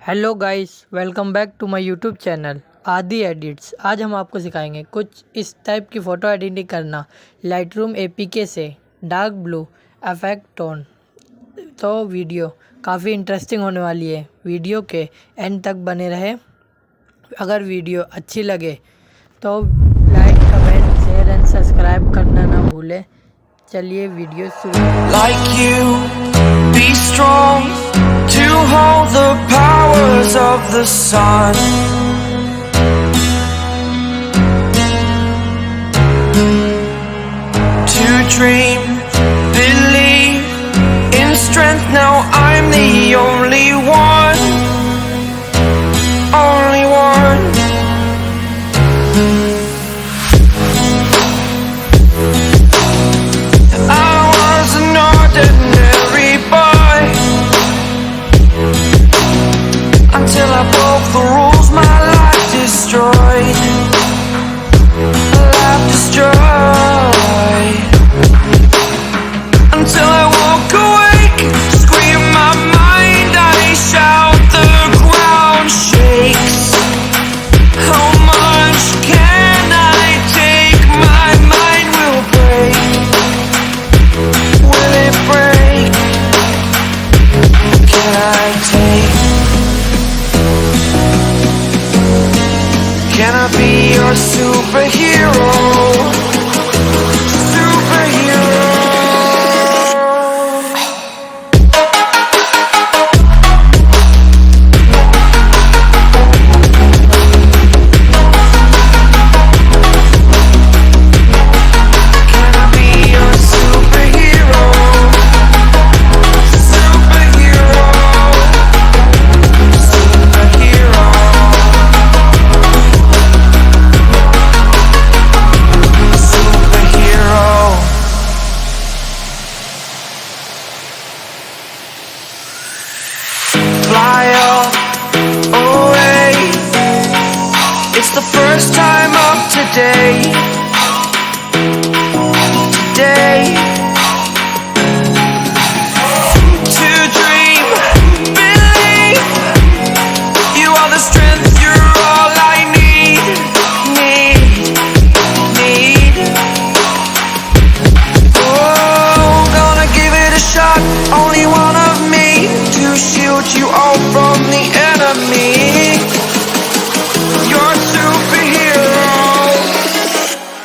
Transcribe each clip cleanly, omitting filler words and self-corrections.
Hello guys, welcome back to my YouTube channel Aadi edits. आज हम आपको सिखाएंगे कुछ इस टाइप की फ़ोटो एडिटिंग करना लाइटरूम एपीके से डार्क ब्लू इफेक्ट टोन। तो वीडियो काफ़ी इंटरेस्टिंग होने वाली है, वीडियो के एंड तक बने रहे। अगर वीडियो अच्छी लगे तो like, comment, share and subscribe करना ना भूलें। चलिए वीडियो शुरू। Like you, be strong to hold the powers of the sun. To dream, believe in strength. Now I'm the only one, only one. I was an ordinary boy until I broke the rules. My life destroyed, life destroyed. Until I woke awake, scream my mind, I shout, the ground shakes. How much can I take? My mind will break. Will it break? Can I take? Can I be your superhero? Superhero. Can I be your superhero? Superhero. Superhero. Superhero. Fly away. It's the first time of today. Today. To dream, believe. You are the strength, you're all I need. Need. Oh, gonna give it a shot. Only one of me to shield you all from the enemy. You're a superhero.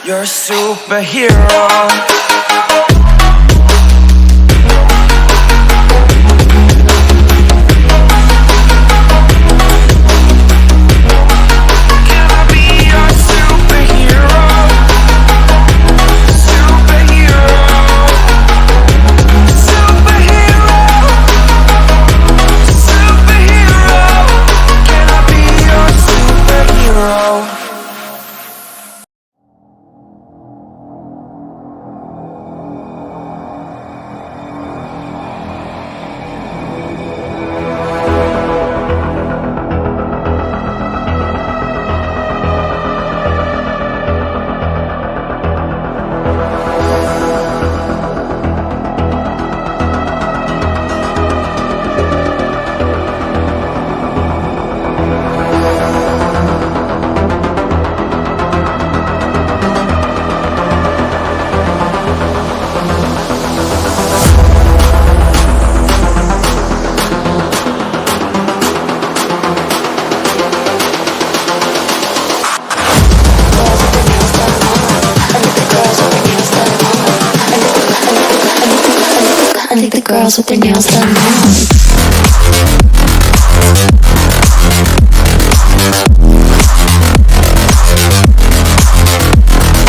You're a superhero. Can I be your superhero? Superhero. Superhero. Superhero. Can I be your superhero? I think the girls with their nails done now.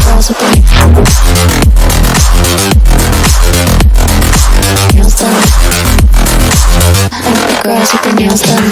Girls with their nails done. I think the girls with their nails done.